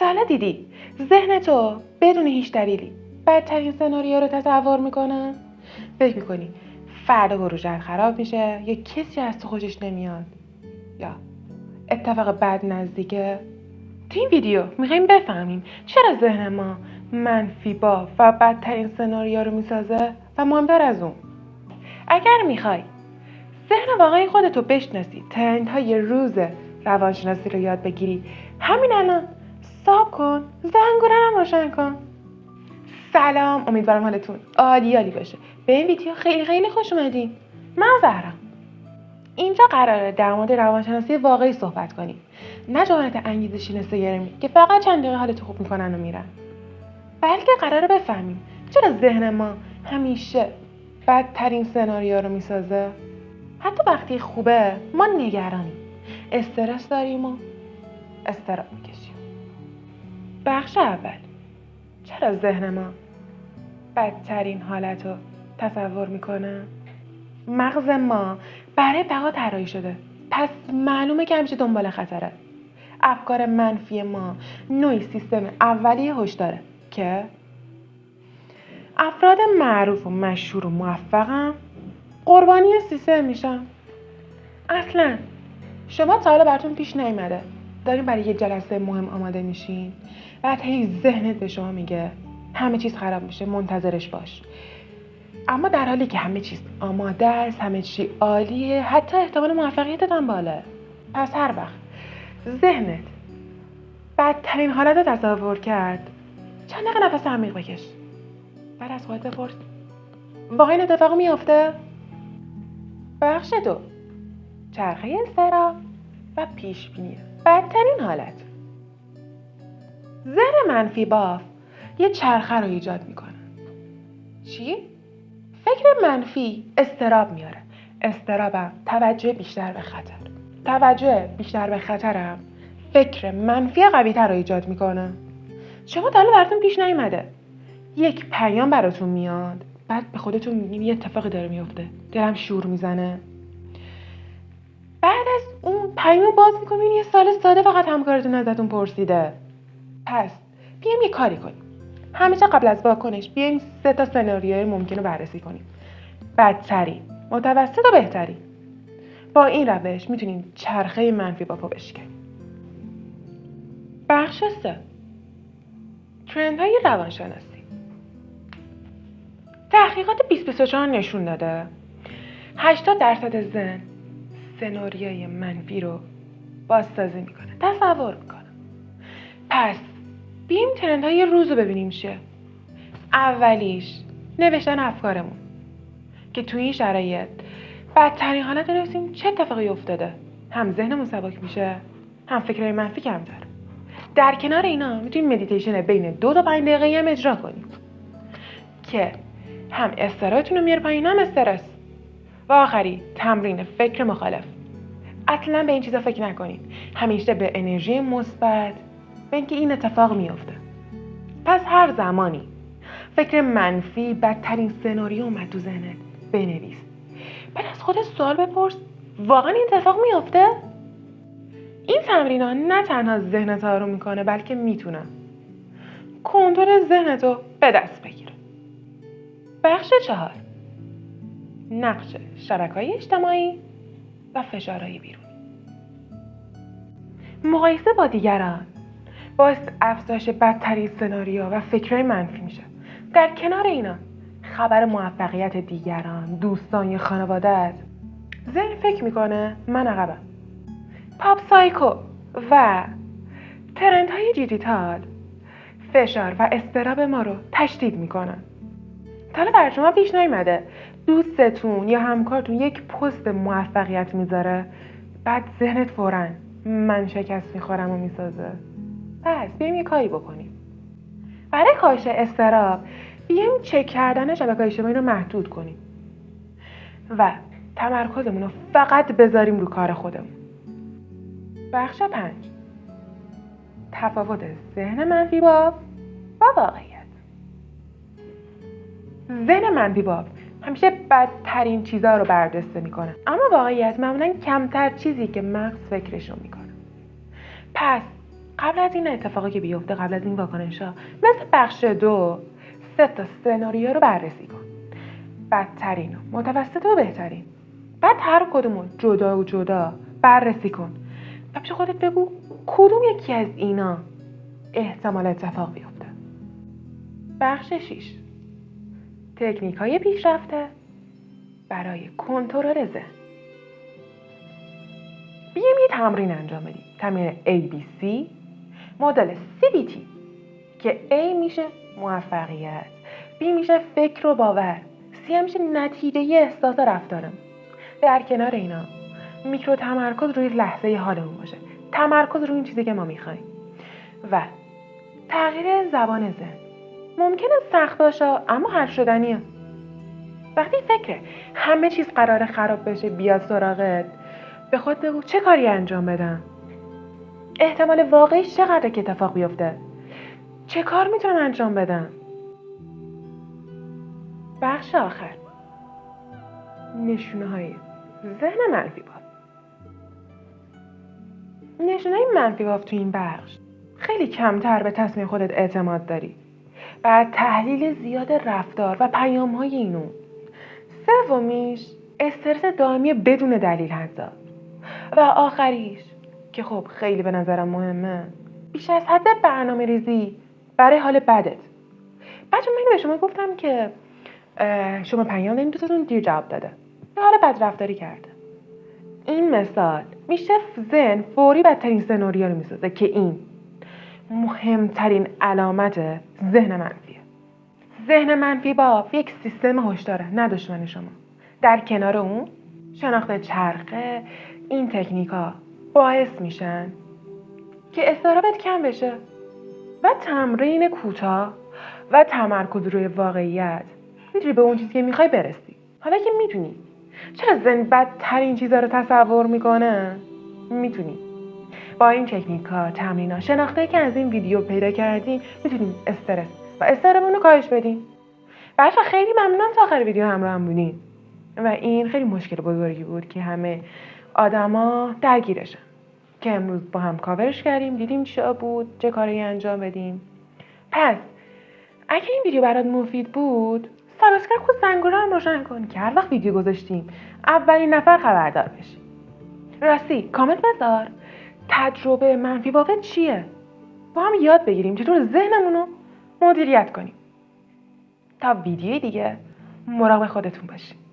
حالا دیدی ذهن تو بدون هیچ دلیلی بدترین سناریو رو تصور میکنه؟ فکر میکنی فردا پروژه‌ات خراب میشه یا کسی از تو خوشش نمیاد یا اتفاق بد نزدیکه؟ تو این ویدیو میخوایم بفهمیم چرا ذهن ما منفی با و بدترین سناریو رو میسازه و مهمتر از اون اگر میخوای ذهن واقعی خودتو بشناسی، ترندهای روز روانشناسی رو یاد بگیری، همین الان استاپ کن، زنگوله‌ام روشن کن. سلام، امیدوارم حالتون عالی باشه. به این ویدیو خیلی خوش اومدین. من زهرم. اینجا قراره در مورد روانشناسی واقعی صحبت کنیم، نه جملات انگیزشی نسگرمی که فقط چند دقیقه حالتو خوب میکنن و میرن، بلکه قراره بفهمیم چرا ذهن ما همیشه بدترین سناریو رو میسازه. حتی وقتی خوبه ما نگرانیم، استرس داریم و اضطراب میکشیم. بخش اول، چرا ذهن ما بدترین حالت رو تصور میکنه؟ مغز ما برای بقا طراحی شده، پس معلومه که همیشه دنبال خطره. افکار منفی ما نوعی سیستم اولیه هشداره که افراد معروف و مشهور و موفقم قربانی سیستم میشن. اصلا شما تا حالا براتون پیش نیومده دارین برای یه جلسه مهم آماده میشین، بعد هی ذهنت به شما میگه همه چیز خراب میشه، منتظرش باش. اما در حالی که همه چیز آماده است، همه چی عالیه، حتی احتمال موفقیتت هم بالاست. پس هر وقت ذهنت بدترین حالت رو تصور کرد، چند دقیقه نفس عمیق بکش، بعد از خودت بپرس واقعا این اتفاق میافته؟ بخش دو، چرخه اضطراب و پیش بینی بدترین حالت. ذهن منفی باف یه چرخه رو ایجاد میکنه. چی؟ فکر منفی اضطراب میاره، اضطرابم توجه بیشتر به خطر، توجه بیشتر به خطرم فکر منفی قوی‌تر رو ایجاد میکنه. شما تا حالا براتون پیش نیومده یک پیام براتون میاد، بعد به خودتون میگین یه اتفاقی داره میفته، دلم شور میزنه، بعد از اون پیام باز میکنین یه سال ساده فقط همکارتون ازتون پرسیده. پس بیایم یه کاری کنیم، همیشه قبل از واکنش بیایم 3 سناریوی ممکن رو بررسی کنیم، بدترین، متوسط و بهترین. با این روش میتونیم چرخه منفی با پا بشکنیم. بخش 3، ترندهای روانشناسی. تحقیقات 2024 نشون داده 80% ذهن سناریوی منفی رو بازسازی میکنه، تصور میکنه. پس بیایم ترندهای روز رو ببینیم چیه. اولیش نوشتن افکارمون، که توی این شرایط بدترین حالت نویسیم چه اتفاقی افتاده، هم ذهنمون سبک میشه، هم فکرهای منفی کمتر. در کنار اینا میتونیم مدیتیشن بین 2 تا 5 دقیقه‌ای هم اجرا کنیم که هم استرستون رو میاره پایین، هم استرس. و آخری تمرین فکر مخالف. اصلا به این چیزا فکر نکنید، همیشه به انرژی مثبت، به اینکه این اتفاق میفته. پس هر زمانی فکر منفی بدترین سناریو اومد تو ذهنت، بنویس. بعد از خودت سوال بپرس واقعا این اتفاق میفته؟ این تمرین‌ها نه تنها ذهنت آروم میکنه، بلکه میتونه کنترل ذهنتو به دست بگیره. بخش 4، نقش شبکه‌های اجتماعی و فشارهای بیرونی. مقایسه با دیگران باعث افزایش بدترین سناریو و فکرهای منفی میشه. در کنار اینا خبر موفقیت دیگران، دوستان یا خانواده‌ات، ذهن فکر میکنه من عقبم. پاپ سایکو و ترندهای دیجیتال فشار و اضطراب ما رو تشدید میکنن. تا حالا بر شما پیش نیومده دوستتون یا همکارتون یک پست موفقیت میذاره، بعد ذهنت فوراً من شکست میخورم و میسازه؟ پس بیایم یه کاری بکنیم. برای کاهش اضطراب بیایم چک کردن شبکه‌های اجتماعی رو محدود کنیم و تمرکزمون رو فقط بذاریم رو کار خودمون. بخش 5، تفاوت ذهن منفی باف و واقعیت. ذهن منفی باف همیشه بدترین چیزها رو برجسته میکنه، اما واقعیت معمولا کمتر چیزی که مغز فکرشو میکنه. پس قبل از این اتفاقی که بیفته، قبل از این واکنش‌ها، مثل بخش 2 3 تا سناریو رو بررسی کن. بدترین و متوسط و بهترین. بعد هر کدومو جدا و جدا بررسی کن و پیش خودت بگو کدوم یکی از اینا احتمال اتفاق بیفته. بخش 6 تکنیک‌های پیشرفته برای کنترل ذهن. بیایم یه تمرین انجام بدیم. تمرین ABC مدل CBT که A میشه موفقیت، B میشه فکر و باور، C میشه نتیجه احساس رفتارم. در کنار اینا میکرو تمرکز روی لحظه حالمون باشه، تمرکز روی این چیزی که ما میخوایم و تغییر زبان ذهن. ممکنه سخت باشه اما حل شدنیه. وقتی فکر همه چیز قراره خراب بشه بیاد سراغت، به خود بگو چه کاری انجام بدم؟ احتمال واقعیش چقدره که اتفاق بیفته؟ چه کار میتونم انجام بدم؟ بخش آخر نشونه های ذهن منفی باف. نشونه های منفی باف تو این بخش خیلی کمتر به تصمیم خودت اعتماد داری، بعد تحلیل زیاد رفتار و پیام های اینو. سومیش استرس دائمی بدون دلیل حتی. و آخریش که خب خیلی به نظرم مهمه، بیش از حد برنامه ریزی برای حال بدت. بچه من به شما گفتم که شما پیام دادین دوستتون دیر جواب داده، به حال بد رفتاری کرده. این مثال میشه ذهن فوری بدترین سناریو رو میسازه که این مهمترین علامت ذهن منفیه. ذهن منفی با یک سیستم هشداره، نه دشمن شما. در کنار اون شناخت چرخه این تکنیکا باعث میشن که اضطرابت کم بشه و تمرین کوتاه و تمرکز روی واقعیت میتونی به اون چیزی که میخوای برسی. حالا که میتونی، چرا ذهن بدترین چیزا رو تصور میکنه؟ میتونی با این تکنیکا، تمرینا، شناخته که از این ویدیو پیدا کردیم میتونیم استرس و اضطرابمون رو کاهش بدیم. بچه‌ها خیلی ممنونم تا آخر ویدیو همراهم بودین و این خیلی مشکل بزرگی بود که همه آدما درگیرشن که امروز با هم کاورش کردیم، دیدیم چی بود، چه کاری انجام بدیم. پس اگه این ویدیو برات مفید بود، سابسکرایب کن، زنگوله رو روشن کن که هر وقت ویدیو گذاشتیم اولین نفر خبردار بشی. راستی کامنت بذار تجربه منفی واقع چیه؟ با هم یاد بگیریم چطور ذهنمون رو مدیریت کنیم. تا ویدیوی دیگه مراقب خودتون باشید.